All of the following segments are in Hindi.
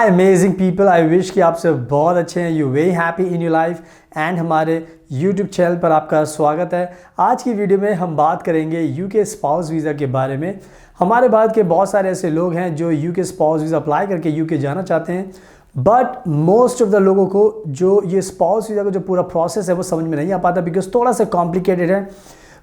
अमेजिंग पीपल, आई विश कि आप सब बहुत अच्छे हैं, you very happy in your life and हमारे यूट्यूब चैनल पर आपका स्वागत है। आज की वीडियो में हम बात करेंगे यूके स्पाउस वीज़ा के बारे में। हमारे भारत के बहुत सारे ऐसे लोग हैं जो यूके स्पाउस वीज़ा अप्लाई करके यूके जाना चाहते हैं, बट मोस्ट ऑफ द लोगों को जो ये स्पाउस वीज़ा का जो पूरा प्रोसेस है वो समझ में नहीं आ पाता, बिकॉज थोड़ा सा कॉम्प्लिकेटेड है।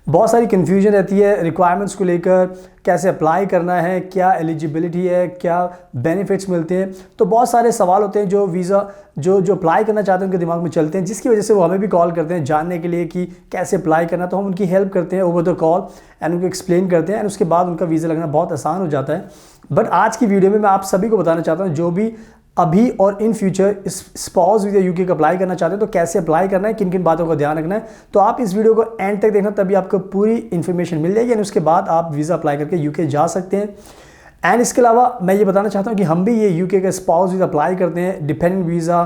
बहुत सारी कन्फ्यूजन रहती है रिक्वायरमेंट्स को लेकर, कैसे अप्लाई करना है, क्या एलिजिबिलिटी है, क्या बेनिफिट्स मिलते हैं। तो बहुत सारे सवाल होते हैं जो वीज़ा जो अप्लाई करना चाहते हैं उनके दिमाग में चलते हैं, जिसकी वजह से वो हमें भी कॉल करते हैं जानने के लिए कि कैसे अप्लाई करना। तो हम उनकी हेल्प करते हैं ओवर द कॉल एंड उनको एक्सप्लेन करते हैं एंड उसके बाद उनका वीज़ा लगना बहुत आसान हो जाता है। बट आज की वीडियो में मैं आप सभी को बताना चाहता हूँ जो भी अभी और इन फ्यूचर इस स्पाउस वीज़ा यूके का अप्लाई करना चाहते हैं तो कैसे अप्लाई करना है, किन किन बातों का ध्यान रखना है। तो आप इस वीडियो को एंड तक देखना, तभी आपको पूरी इन्फॉर्मेशन मिल जाएगी एंड उसके बाद आप वीज़ा अप्लाई करके यूके जा सकते हैं। एंड इसके अलावा मैं ये बताना चाहता हूँ कि हम भी ये यूके का स्पाउस वीज़ा अप्लाई करते हैं, dependent visa,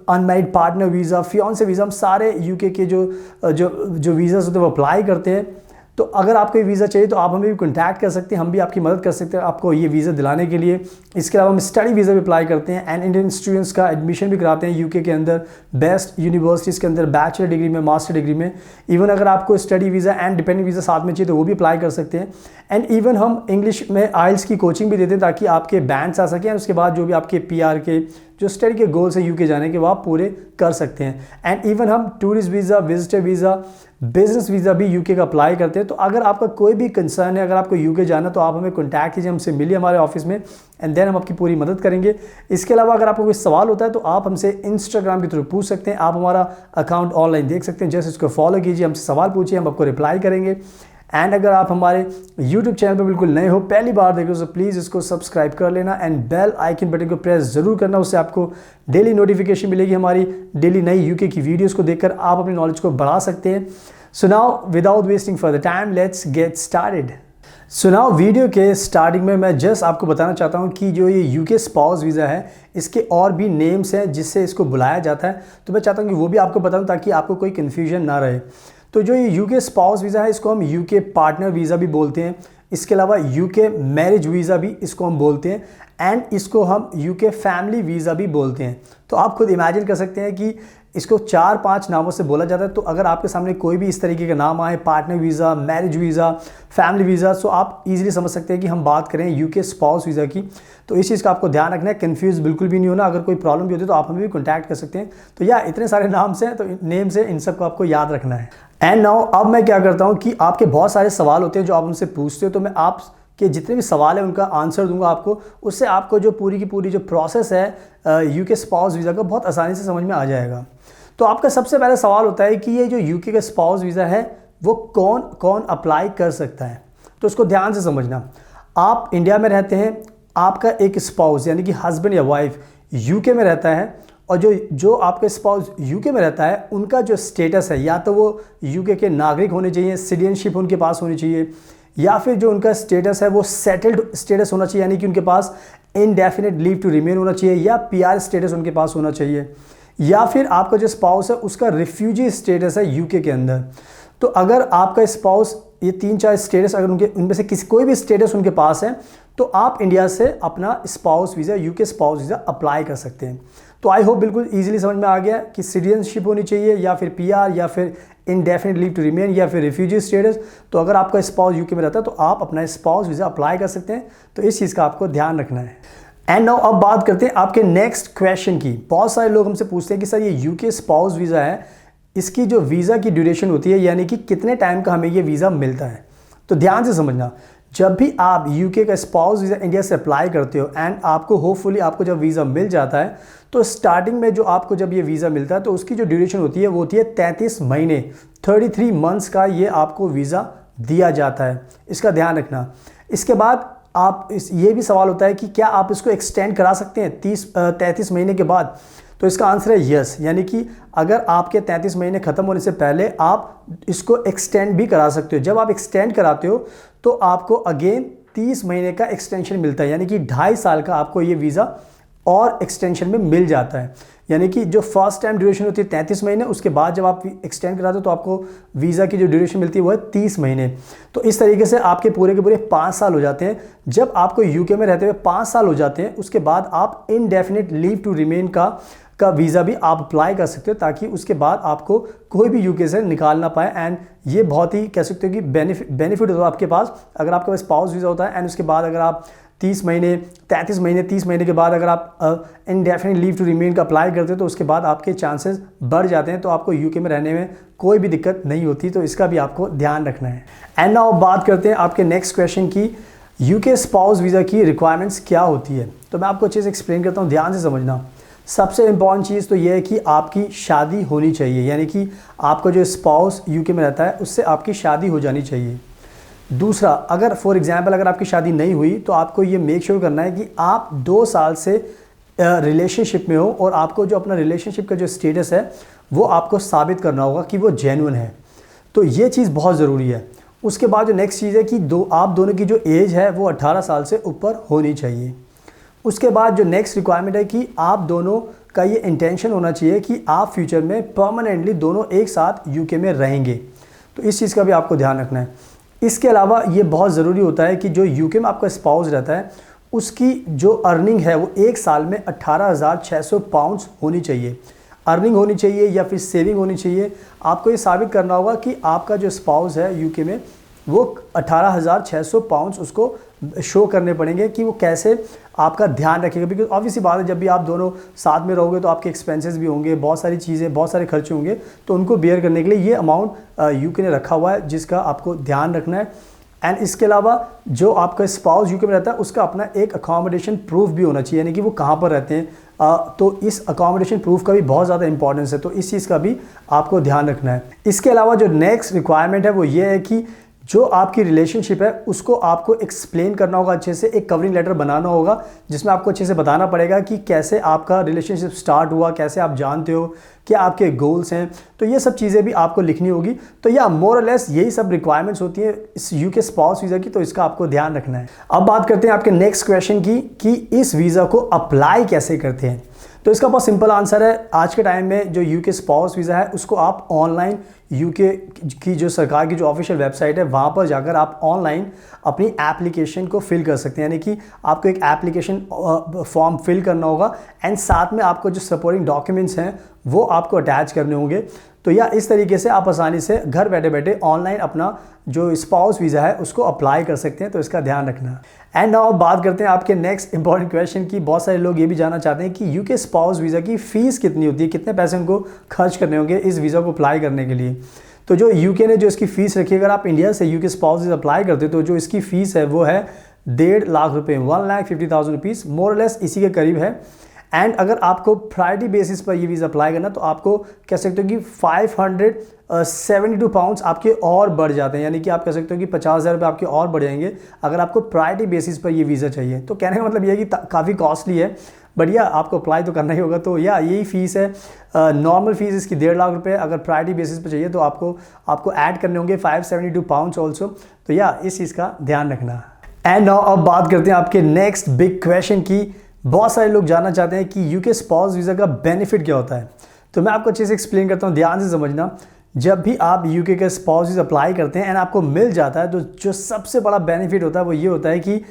unmarried partner visa, fiancé visa, हम सारे यूके के जो वीज़ास होते हैं वो अप्लाई करते हैं। तो अगर आपको ये वीज़ा चाहिए तो आप हमें भी कॉन्टैक्ट कर सकते हैं, हम भी आपकी मदद कर सकते हैं आपको ये वीज़ा दिलाने के लिए। इसके अलावा हम स्टडी वीज़ा भी अप्लाई करते हैं एंड इंडियन स्टूडेंट्स का एडमिशन भी कराते हैं यूके के अंदर बेस्ट यूनिवर्सिटीज़ के अंदर, बैचलर डिग्री में, मास्टर डिग्री में। इवन अगर आपको study visa and dependent visa साथ में चाहिए तो वो भी अप्लाई कर सकते हैं। एंड इवन हम इंग्लिश में आइल्स की कोचिंग भी देते हैं ताकि आपके बैंड्स आ सकें, उसके बाद जो भी आपके PR के जो स्टडी के गोल्स हैं यूके जाने के वो आप पूरे कर सकते हैं। एंड इवन हम tourist visa, visitor visa, business visa भी यूके का अप्लाई करते हैं। तो अगर आपका कोई भी कंसर्न है, अगर आपको यूके जाना तो आप हमें कॉन्टैक्ट कीजिए, हमसे मिलिए हमारे ऑफिस में एंड देन हम आपकी पूरी मदद करेंगे। इसके अलावा अगर आपको कोई सवाल होता है तो आप हमसे इंस्टाग्राम के थ्रू पूछ सकते हैं। आप हमारा अकाउंट ऑनलाइन देख सकते हैं, जैसे इसको फॉलो कीजिए, हमसे सवाल पूछिए, हम आपको रिप्लाई करेंगे। एंड अगर आप हमारे यूट्यूब चैनल पर बिल्कुल नए हो, पहली बार देख रहे हो, तो प्लीज़ इसको सब्सक्राइब कर लेना एंड बेल आइकन बटन को प्रेस ज़रूर करना, उससे आपको डेली नोटिफिकेशन मिलेगी हमारी डेली नई यूके की वीडियोस को देखकर आप अपनी नॉलेज को बढ़ा सकते हैं। So now without wasting further time let's get started. So now video के स्टार्टिंग में मैं जस्ट आपको बताना चाहता हूँ कि जो ये यूके स्पाउस वीज़ा है इसके और भी नेम्स हैं जिससे इसको बुलाया जाता है, तो मैं चाहता हूँ कि वो भी आपको बताऊँ ताकि आपको कोई कन्फ्यूजन ना रहे। तो जो ये यूके स्पाउस वीज़ा है इसको हम यूके पार्टनर वीज़ा भी बोलते हैं। इसके अलावा यूके मैरिज वीज़ा भी इसको हम बोलते हैं एंड इसको हम यूके फैमिली वीज़ा भी बोलते हैं। तो आप खुद इमेजिन कर सकते हैं कि इसको 4-5 नामों से बोला जाता है। तो अगर आपके सामने कोई भी इस तरीके का नाम आए, partner visa, marriage visa, family visa, तो आप इजीली समझ सकते हैं कि हम बात करें यूके स्पाउस वीज़ा की। तो इस चीज़ का आपको ध्यान रखना है, कंफ्यूज बिल्कुल भी नहीं होना। अगर कोई प्रॉब्लम भी होती है तो आप हमें भी कॉन्टैक्ट कर सकते हैं। तो या इतने सारे नाम से तो नेम से इन सबको आपको याद रखना है। एंड नाउ अब मैं क्या करता हूँ कि आपके बहुत सारे सवाल होते हैं जो आप उनसे पूछते हो, तो मैं आप कि जितने भी सवाल हैं उनका आंसर दूंगा आपको, उससे आपको जो पूरी की पूरी जो प्रोसेस है यूके स्पाउस वीज़ा का बहुत आसानी से समझ में आ जाएगा। तो आपका सबसे पहला सवाल होता है कि ये जो यूके का स्पाउस वीज़ा है वो कौन कौन अप्लाई कर सकता है। तो उसको ध्यान से समझना। आप इंडिया में रहते हैं, आपका एक स्पाउस यानी कि हस्बैंड या वाइफ यूके में रहता है, और जो आपका स्पाउस यूके में रहता है उनका जो स्टेटस है, या तो वो यूके के नागरिक होने चाहिए, सिटीजनशिप उनके पास होनी चाहिए, या फिर जो उनका स्टेटस है वो सेटल्ड स्टेटस होना चाहिए, यानी कि उनके पास इनडेफिनेट लीव टू रिमेन होना चाहिए, या PR स्टेटस उनके पास होना चाहिए, या फिर आपका जो स्पाउस है उसका रिफ्यूजी स्टेटस है यूके के अंदर। तो अगर आपका स्पाउस ये 3-4 स्टेटस अगर उनमें से कोई भी स्टेटस उनके पास है तो आप इंडिया से अपना spouse visa, UK spouse visa apply कर सकते हैं। तो आई होप बिल्कुल ईजिली समझ में आ गया कि सिटीजनशिप होनी चाहिए, या फिर PR, या फिर इनडेफिनेट लीव टू रिमेन, या फिर रिफ्यूजी स्टेटस। तो अगर आपका स्पाउस यूके में रहता है तो आप अपना स्पाउस वीज़ा अप्लाई कर सकते हैं। तो इस चीज़ का आपको ध्यान रखना है। एंड नाउ अब बात करते हैं आपके नेक्स्ट क्वेश्चन की। बहुत सारे लोग हमसे पूछते हैं कि सर ये यूके स्पाउस वीज़ा है, इसकी जो वीज़ा की ड्यूरेशन होती है यानी कि कितने टाइम का हमें ये वीज़ा मिलता है। तो ध्यान से समझना, जब भी आप यूके का स्पाउस वीज़ा इंडिया से अप्लाई करते हो एंड आपको होपफुली आपको जब वीज़ा मिल जाता है तो स्टार्टिंग में जो आपको जब ये वीज़ा मिलता है तो उसकी जो ड्यूरेशन होती है वो होती है 33 महीने, 33 मंथ्स का ये आपको वीज़ा दिया जाता है। इसका ध्यान रखना। इसके बाद ये भी सवाल होता है कि क्या आप इसको एक्सटेंड करा सकते हैं 33 महीने के बाद। तो इसका आंसर है यस, यानी कि अगर आपके 33 महीने ख़त्म होने से पहले आप इसको एक्सटेंड भी करा सकते हो। जब आप एक्सटेंड कराते हो तो आपको अगेन 30 महीने का एक्सटेंशन मिलता है, यानी कि 2.5 साल का आपको ये वीज़ा और एक्सटेंशन में मिल जाता है। यानी कि जो फर्स्ट टाइम ड्यूरेशन होती है 33 महीने, उसके बाद जब आप एक्सटेंड कराते हो तो आपको वीज़ा की जो ड्यूरेशन मिलती है वो है 30 महीने। तो इस तरीके से आपके पूरे के पूरे 5 साल हो जाते हैं। जब आपको यूके में रहते हुए 5 साल हो जाते हैं, उसके बाद आप इनडेफिनिट लीव टू रिमेन का वीज़ा भी आप अप्लाई कर सकते हो, ताकि उसके बाद आपको कोई भी यूके से निकाल ना पाए। एंड ये बहुत ही कह सकते हो कि बेनिफिट होता है आपके पास, अगर आपके पास स्पाउस वीज़ा होता है। एंड उसके बाद अगर आप 30 महीने 33 महीने 30 महीने के बाद अगर आप इनडेफिनिट लीव टू रिमेन का अप्लाई करते हो तो उसके बाद आपके चांसेस बढ़ जाते हैं, तो आपको यूके में रहने में कोई भी दिक्कत नहीं होती। तो इसका भी आपको ध्यान रखना है। एंड नाउ बात करते हैं आपके नेक्स्ट क्वेश्चन की, यूके स्पाउस वीज़ा की रिक्वायरमेंट्स क्या होती है। तो मैं आपको अच्छे से एक्सप्लेन करता हूँ, ध्यान से समझना। सबसे इम्पॉर्टेंट चीज़ तो ये है कि आपकी शादी होनी चाहिए, यानी कि आपका जो स्पाउस यूके में रहता है उससे आपकी शादी हो जानी चाहिए। दूसरा, अगर फॉर एग्जांपल अगर आपकी शादी नहीं हुई तो आपको ये मेक श्योर करना है कि आप 2 साल से रिलेशनशिप में हो, और आपको जो अपना रिलेशनशिप का जो स्टेटस है वो आपको साबित करना होगा कि वो जेन्युइन है। तो ये चीज़ बहुत ज़रूरी है। उसके बाद जो नेक्स्ट चीज़ है कि आप दोनों की जो एज है वो 18 साल से ऊपर होनी चाहिए। उसके बाद जो नेक्स्ट रिक्वायरमेंट है कि आप दोनों का ये इंटेंशन होना चाहिए कि आप फ्यूचर में परमानेंटली दोनों एक साथ यूके में रहेंगे। तो इस चीज़ का भी आपको ध्यान रखना है। इसके अलावा ये बहुत ज़रूरी होता है कि जो यूके में आपका स्पाउस रहता है उसकी जो अर्निंग है वो एक साल में 18,600 पाउंड्स होनी चाहिए। अर्निंग होनी चाहिए या फिर सेविंग होनी चाहिए। आपको ये साबित करना होगा कि आपका जो स्पाउस है यूके में वो 18,600 पाउंड्स उसको शो करने पड़ेंगे कि वो कैसे आपका ध्यान रखेगा। बिकॉज ऑब्वियसली बात है, जब भी आप दोनों साथ में रहोगे तो आपके एक्सपेंसेस भी होंगे, बहुत सारी चीज़ें, बहुत सारे खर्चे होंगे, तो उनको बेयर करने के लिए ये अमाउंट यूके ने रखा हुआ है जिसका आपको ध्यान रखना है। एंड इसके अलावा जो आपका स्पाउस यूके में रहता है उसका अपना एक अकोमोडेशन प्रूफ भी होना चाहिए, यानी कि वो कहाँ पर रहते हैं। तो इस अकोमोडेशन प्रूफ का भी बहुत ज़्यादा इंपॉर्टेंस है, तो इस चीज़ का भी आपको ध्यान रखना है। इसके अलावा जो नेक्स्ट रिक्वायरमेंट है वो ये है कि जो आपकी रिलेशनशिप है उसको आपको एक्सप्लेन करना होगा अच्छे से। एक कवरिंग लेटर बनाना होगा जिसमें आपको अच्छे से बताना पड़ेगा कि कैसे आपका रिलेशनशिप स्टार्ट हुआ, कैसे आप जानते हो, क्या आपके गोल्स हैं। तो ये सब चीज़ें भी आपको लिखनी होगी। तो या मोर और लेस यही सब रिक्वायरमेंट्स होती है इस यूके स्पाउस वीज़ा की, तो इसका आपको ध्यान रखना है। अब बात करते हैं आपके नेक्स्ट क्वेश्चन की कि इस वीज़ा को अप्लाई कैसे करते हैं। तो इसका बहुत सिंपल आंसर है, आज के टाइम में जो यूके स्पाउस वीज़ा है उसको आप ऑनलाइन यूके की जो सरकार की जो ऑफिशियल वेबसाइट है वहाँ पर जाकर आप ऑनलाइन अपनी एप्लीकेशन को फिल कर सकते हैं। यानी कि आपको एक एप्लीकेशन फॉर्म फिल करना होगा एंड साथ में आपको जो सपोर्टिंग डॉक्यूमेंट्स हैं वो आपको अटैच करने होंगे। तो या इस तरीके से आप आसानी से घर बैठे बैठे ऑनलाइन अपना जो स्पाउस वीज़ा है उसको अप्लाई कर सकते हैं। तो इसका ध्यान रखना। एंड नाउ बात करते हैं आपके नेक्स्ट इंपॉर्टेंट क्वेश्चन की। बहुत सारे लोग ये भी जानना चाहते हैं कि यूके स्पाउस वीज़ा की फ़ीस कितनी होती है, कितने पैसे उनको खर्च करने होंगे इस वीज़ा को अप्लाई करने के लिए। तो जो यूके ने जो इसकी फ़ीस रखी है, अगर आप इंडिया से यूके स्पाउस वीज़ा अप्लाई करते हो तो जो इसकी फ़ीस है वो है 1.5 लाख रुपये, 1,50,000 रुपीज़, मोर और लेस इसी के करीब है। एंड अगर आपको प्रायोरिटी बेसिस पर ये वीज़ा अप्लाई करना तो आपको कह सकते हो कि 572 पाउंड्स आपके और बढ़ जाते हैं। यानी कि आप कह सकते हो कि 50,000 रुपये आपके और बढ़ जाएंगे अगर आपको प्रायोरिटी बेसिस पर ये वीज़ा चाहिए। तो कहने का मतलब ये है कि काफ़ी कॉस्टली है, बट या आपको अप्लाई तो करना ही होगा। तो या यही फ़ीस है। नॉर्मल फ़ीस इसकी 1.5 लाख रुपये, अगर प्रायोरिटी बेसिस पर चाहिए तो आपको ऐड करने होंगे 572 पाउंड्स ऑल्सो। तो या इस चीज़ का ध्यान रखना। एंड नाउ अब बात करते हैं आपके नेक्स्ट बिग क्वेश्चन की। बहुत सारे लोग जानना चाहते हैं कि यूके स्पाउस वीज़ा का बेनिफिट क्या होता है। तो मैं आपको अच्छे से एक्सप्लेन करता हूँ, ध्यान से समझना। जब भी आप यूके के स्पाउस वीज़ा अप्लाई करते हैं एंड आपको मिल जाता है तो जो सबसे बड़ा बेनिफिट होता है वो ये होता है कि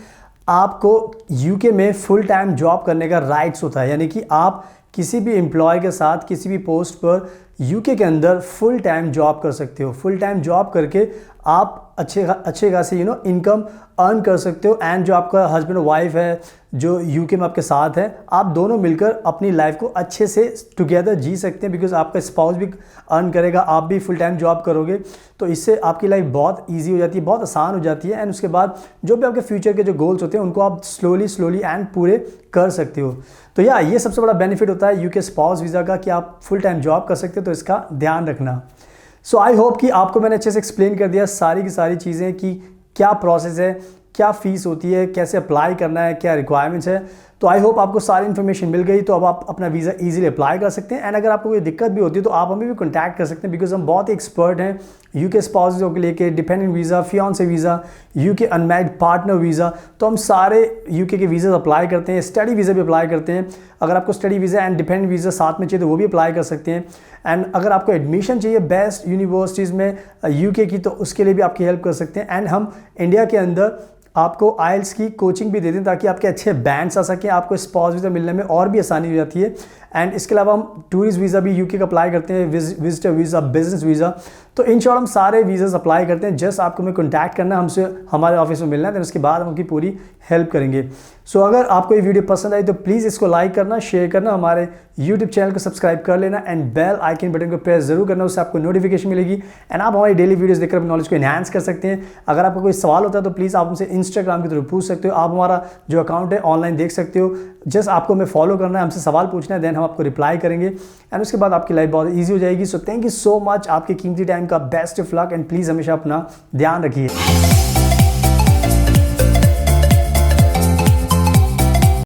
आपको यूके में फुल टाइम जॉब करने का राइट्स होता है। यानी कि आप किसी भी एम्प्लॉय के साथ किसी भी पोस्ट पर यूके के अंदर फुल टाइम जॉब कर सकते हो। फुल टाइम जॉब करके आप अच्छे खासे इनकम अर्न कर सकते हो। एंड जो आपका हस्बैंड और वाइफ है जो यूके में आपके साथ है, आप दोनों मिलकर अपनी लाइफ को अच्छे से टुगेदर जी सकते हैं। बिकॉज आपका स्पाउस भी अर्न करेगा, आप भी फुल टाइम जॉब करोगे, तो इससे आपकी लाइफ बहुत ईजी हो जाती है, बहुत आसान हो जाती है। एंड उसके बाद जो भी आपके फ्यूचर के जो गोल्स होते हैं उनको आप स्लोली एंड पूरे कर सकते हो। तो या ये सबसे बड़ा बेनिफिट होता है यूके स्पाउस वीज़ा का कि आप फुल टाइम जॉब कर सकते हो। तो इसका ध्यान रखना। सो आई होप कि आपको मैंने अच्छे से एक्सप्लेन कर दिया सारी की सारी चीज़ें कि क्या प्रोसेस है, क्या फ़ीस होती है, कैसे अप्लाई करना है, क्या रिक्वायरमेंट्स है। तो आई होप आपको सारी इन्फॉर्मेशन मिल गई, तो अब आप अपना वीज़ा इजीली अप्लाई कर सकते हैं। एंड अगर आपको कोई दिक्कत भी होती है तो आप हमें भी कॉन्टैक्ट कर सकते हैं, बिकॉज हम बहुत ही एक्सपर्ट हैं यूके स्पाउसेस के लेके, dependent visa, fiancé visa, UK unmarried partner visa, तो हम सारे यूके के वीज़ा अप्लाई करते हैं। स्टडी वीज़ा भी अप्लाई करते हैं। अगर आपको study visa and dependent visa साथ में चाहिए तो वो भी अप्लाई कर सकते हैं। एंड अगर आपको एडमिशन चाहिए बेस्ट यूनिवर्सिटीज़ में यूके की, तो उसके लिए भी आपकी हेल्प कर सकते हैं। एंड हम इंडिया के अंदर आपको आइल्स की कोचिंग भी देते हैं ताकि आपके अच्छे बैंड्स आ सकें, आपको स्पाउस वीज़ा मिलने में और भी आसानी हो जाती है। एंड इसके अलावा हम टूरिस्ट वीज़ा भी यूके का अप्लाई करते हैं, विजिटर वीज़ा, बिजनेस वीज़ा। तो इन शॉर्ट हम सारे वीज़ाज अप्लाई करते हैं। जस्ट आपको हमें कॉन्टैक्ट करना है, हमसे हमारे ऑफिस में मिलना है, फिर उसके बाद हम उनकी पूरी हेल्प करेंगे। सो अगर आपको ये वीडियो पसंद आई तो प्लीज़ इसको लाइक करना, शेयर करना, हमारे यूट्यूब चैनल को सब्सक्राइब कर लेना एंड बेल आइकन बटन को प्रेस जरूर करना, उससे आपको नोटिफिकेशन मिलेगी एंड आप हमारी डेली वीडियोस देखकर अपनी नॉलेज को एनहांस कर सकते हैं। अगर आपको कोई सवाल होता है तो प्लीज़ आप हमसे इंस्टाग्राम के थ्रू पूछ सकते हो। आप हमारा जो अकाउंट है ऑनलाइन देख सकते हो। जस्ट आपको हमें फॉलो करना है, हमसे सवाल पूछना है, देन हम आपको रिप्लाई करेंगे एंड उसके बाद आपकी लाइफ बहुत ईजी हो जाएगी। So thank you so much, आपके कीमती टाइम का best of luck and please हमेशा अपना ध्यान रखिए।